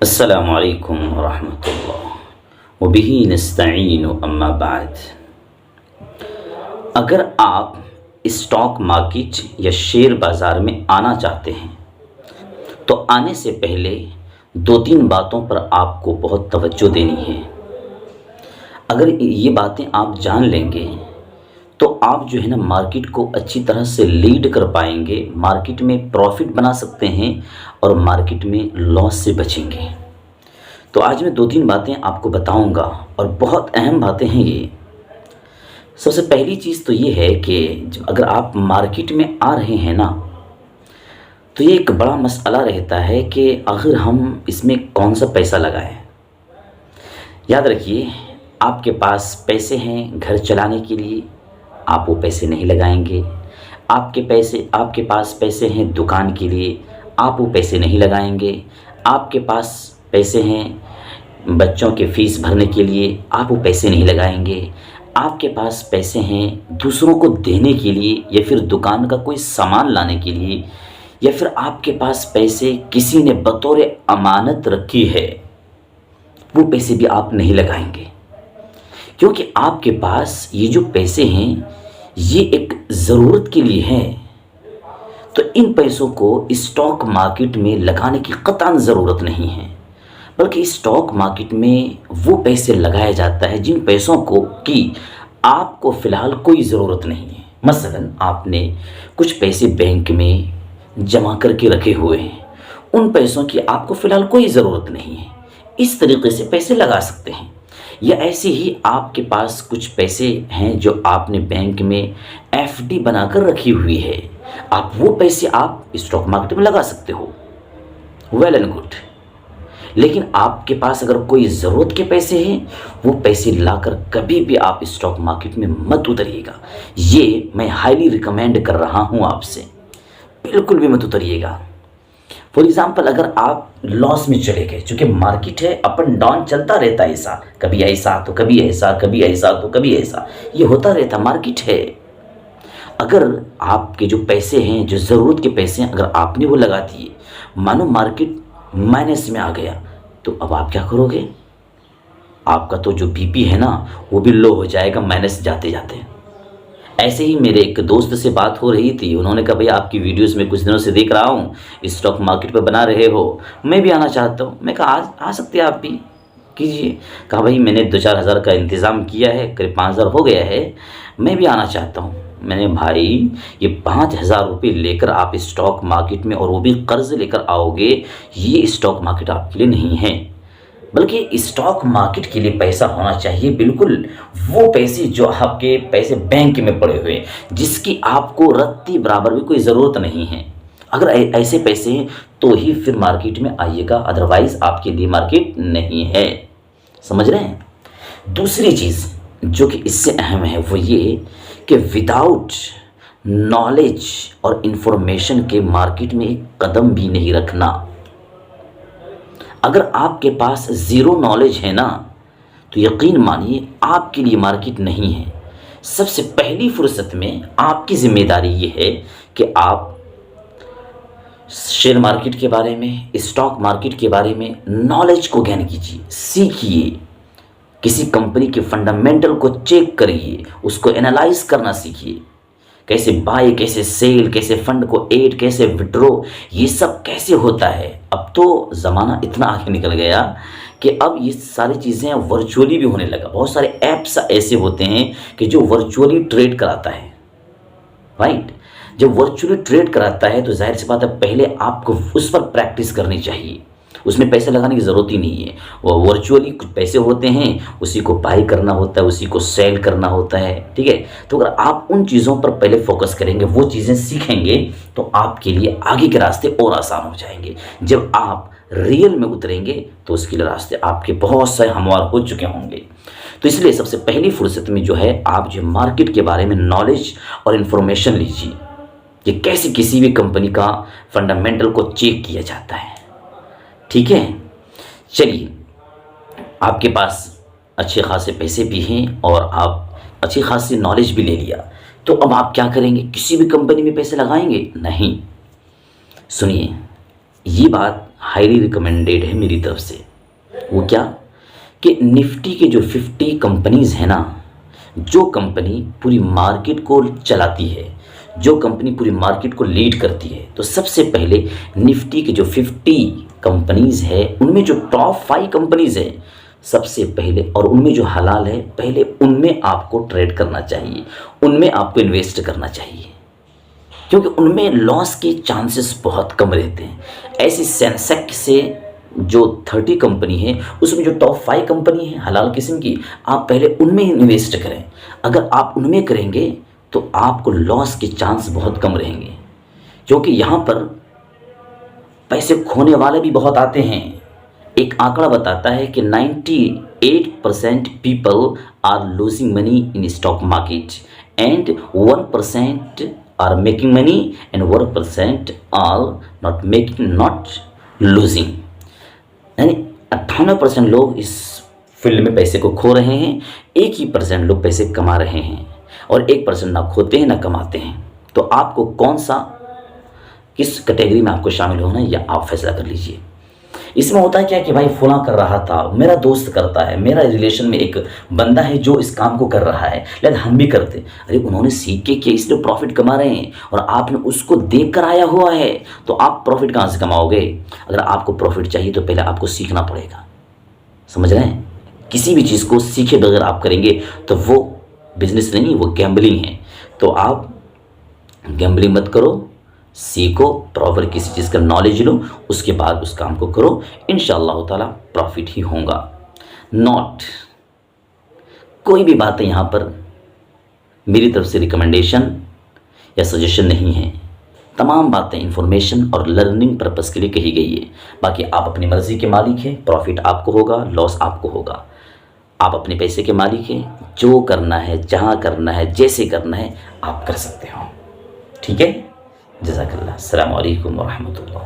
अस्सलामु अलैकुम वरहमतुल्लाह वबिही नस्तईनु अम्मा बाद। अगर आप स्टॉक मार्केट या शेयर बाज़ार में आना चाहते हैं तो आने से पहले दो तीन बातों पर आपको बहुत तवज्जो देनी है। अगर ये बातें आप जान लेंगे तो आप जो है ना मार्केट को अच्छी तरह से लीड कर पाएंगे, मार्केट में प्रॉफिट बना सकते हैं और मार्केट में लॉस से बचेंगे। तो आज मैं दो तीन बातें आपको बताऊंगा और बहुत अहम बातें हैं ये। सबसे पहली चीज़ तो ये है कि अगर आप मार्केट में आ रहे हैं ना तो ये एक बड़ा मसला रहता है कि आखिर हम इसमें कौन सा पैसा लगाएं। याद रखिए, आपके पास पैसे हैं घर चलाने के लिए, आप वो पैसे नहीं लगाएंगे। आपके पास पैसे हैं दुकान के लिए, आप वो पैसे नहीं लगाएंगे। आपके पास पैसे हैं बच्चों के फ़ीस भरने के लिए, आप वो पैसे नहीं लगाएंगे। आपके पास पैसे हैं दूसरों को देने के लिए या फिर दुकान का कोई सामान लाने के लिए, या फिर आपके पास पैसे किसी ने बतौर अमानत रखी है, वो पैसे भी आप नहीं लगाएंगे। क्योंकि आपके पास ये जो पैसे हैं ये एक ज़रूरत के लिए हैं। तो इन पैसों को स्टॉक मार्केट में लगाने की कतई ज़रूरत नहीं है, बल्कि स्टॉक मार्केट में वो पैसे लगाया जाता है जिन पैसों को कि आपको फ़िलहाल कोई ज़रूरत नहीं है। मसलन आपने कुछ पैसे बैंक में जमा करके रखे हुए हैं, उन पैसों की आपको फ़िलहाल कोई ज़रूरत नहीं है, इस तरीके से पैसे लगा सकते हैं। या ऐसे ही आपके पास कुछ पैसे हैं जो आपने बैंक में एफडी बनाकर रखी हुई है, आप वो पैसे आप स्टॉक मार्केट में लगा सकते हो, वेल एंड गुड। लेकिन आपके पास अगर कोई ज़रूरत के पैसे हैं, वो पैसे लाकर कभी भी आप स्टॉक मार्केट में मत उतरिएगा। ये मैं हाईली रिकमेंड कर रहा हूँ आपसे, बिल्कुल भी मत उतरिएगा। फॉर एग्ज़ाम्पल, अगर आप लॉस में चले गए, चूँकि मार्केट है अप एंड डाउन चलता रहता है, ऐसा कभी ऐसा तो कभी ऐसा, कभी ऐसा तो कभी ऐसा, ये होता रहता, मार्केट है। अगर आपके जो पैसे हैं, जो ज़रूरत के पैसे हैं, अगर आपने वो लगा दिए, मानो मार्केट माइनस में आ गया, तो अब आप क्या करोगे? आपका तो जो बीपी है ना वो भी लो हो जाएगा माइनस जाते जाते। ऐसे ही मेरे एक दोस्त से बात हो रही थी, उन्होंने कहा भाई आपकी वीडियोस में कुछ दिनों से देख रहा हूँ, स्टॉक मार्केट पर बना रहे हो, मैं भी आना चाहता हूँ। मैं कहा आ सकते हैं आप भी, कीजिए। कहा भाई मैंने 2-4 हज़ार का इंतज़ाम किया है, करीब 5,000 हो गया है, मैं भी आना चाहता हूँ। मैंने भाई ये 5,000 रुपये लेकर आप स्टॉक मार्केट में, और वो भी कर्ज़ लेकर आओगे, ये स्टॉक मार्केट आपके लिए नहीं है। बल्कि स्टॉक मार्केट के लिए पैसा होना चाहिए बिल्कुल वो पैसे जो आपके पैसे बैंक में पड़े हुए, जिसकी आपको रत्ती बराबर भी कोई ज़रूरत नहीं है। अगर ऐसे पैसे हैं तो ही फिर मार्केट में आइएगा, अदरवाइज़ आपके लिए मार्केट नहीं है। समझ रहे हैं? दूसरी चीज़ जो कि इससे अहम है वो ये कि विदाउट नॉलेज और इन्फॉर्मेशन के मार्केट में एक कदम भी नहीं रखना। अगर आपके पास ज़ीरो नॉलेज है ना तो यकीन मानिए आपके लिए मार्केट नहीं है। सबसे पहली फुर्सत में आपकी ज़िम्मेदारी ये है कि आप शेयर मार्केट के बारे में, स्टॉक मार्केट के बारे में नॉलेज को गेन कीजिए, सीखिए। किसी कंपनी के फंडामेंटल को चेक करिए, उसको एनालाइज करना सीखिए, कैसे बाय, कैसे सेल, कैसे फंड को ऐड, कैसे विड्रॉ, ये सब कैसे होता है। अब तो ज़माना इतना आगे निकल गया कि अब ये सारी चीज़ें वर्चुअली भी होने लगा। बहुत सारे ऐप्स ऐसे होते हैं कि जो वर्चुअली ट्रेड कराता है, राइट। जब वर्चुअली ट्रेड कराता है तो जाहिर सी बात है पहले आपको उस पर प्रैक्टिस करनी चाहिए, उसमें पैसे लगाने की ज़रूरत ही नहीं है। वो वर्चुअली कुछ पैसे होते हैं, उसी को बाई करना होता है, उसी को सेल करना होता है, ठीक है। तो अगर आप उन चीज़ों पर पहले फोकस करेंगे, वो चीज़ें सीखेंगे, तो आपके लिए आगे के रास्ते और आसान हो जाएंगे। जब आप रियल में उतरेंगे तो उसके लिए रास्ते आपके बहुत से हमवार हो चुके होंगे। तो इसलिए सबसे पहली फुर्सत में जो है आप जो मार्केट के बारे में नॉलेज और इन्फॉर्मेशन लीजिए कि कैसे किसी भी कंपनी का फंडामेंटल को चेक किया जाता है, ठीक है। चलिए, आपके पास अच्छे खासे पैसे भी हैं और आप अच्छी खासी नॉलेज भी ले लिया, तो अब आप क्या करेंगे? किसी भी कंपनी में पैसे लगाएंगे? नहीं। सुनिए, ये बात हाईली रिकमेंडेड है मेरी तरफ से। वो क्या कि निफ्टी के जो 50 कंपनीज़ हैं ना, जो कंपनी पूरी मार्केट को चलाती है, जो कंपनी पूरी मार्केट को लीड करती है, तो सबसे पहले निफ्टी के जो 50 कंपनीज़ है उनमें जो टॉप 5 कंपनीज़ है सबसे पहले, और उनमें जो हलाल है पहले उनमें आपको ट्रेड करना चाहिए, उनमें आपको इन्वेस्ट करना चाहिए, क्योंकि उनमें लॉस के चांसेस बहुत कम रहते हैं। ऐसी सेंसेक्स से जो 30 कंपनी है उसमें जो टॉप 5 कंपनी है हलाल किस्म की, आप पहले उनमें इन्वेस्ट करें। अगर आप उनमें करेंगे तो आपको लॉस के चांस बहुत कम रहेंगे, क्योंकि यहाँ पर पैसे खोने वाले भी बहुत आते हैं। एक आंकड़ा बताता है कि 98% people are losing money in stock market and 1% are making money and 1% are not losing. यानी 98% लोग इस फील्ड में पैसे को खो रहे हैं, 1% लोग पैसे कमा रहे हैं, और 1% ना खोते हैं ना कमाते हैं। तो आपको कौन सा, किस कैटेगरी में आपको शामिल होना है, या आप फैसला कर लीजिए। इसमें होता है क्या कि भाई फलां कर रहा था, मेरा दोस्त करता है, मेरा रिलेशन में एक बंदा है जो इस काम को कर रहा है, लेकिन हम भी करते। अरे उन्होंने सीख के किया इसलिए प्रॉफिट कमा रहे हैं, और आपने उसको देख कर आया हुआ है, तो आप प्रॉफिट कहाँ से कमाओगे? अगर आपको प्रॉफिट चाहिए तो पहले आपको सीखना पड़ेगा। समझ रहे हैं? किसी भी चीज़ को सीखे बगैर आप करेंगे तो वो बिजनेस नहीं, वो गैम्बलिंग है। तो आप गैम्बलिंग मत करो, सीखो, प्रॉपर किसी चीज़ का नॉलेज लो, उसके बाद उस काम को करो, इंशाअल्लाह ताला प्रॉफिट ही होगा। नॉट कोई भी बातें यहाँ पर मेरी तरफ से रिकमेंडेशन या सजेशन नहीं है, तमाम बातें इंफॉर्मेशन और लर्निंग पर्पज़ के लिए कही गई है। बाकी आप अपनी मर्ज़ी के मालिक हैं, प्रॉफिट आपको होगा, लॉस आपको होगा। आप अपने पैसे के मालिक हैं, जो करना है, जहाँ करना है, जैसे करना है आप कर सकते हो। ठीक है, जज़ाकल्लाह। अस्सलामु अलैकुम व रहमतुल्लाह।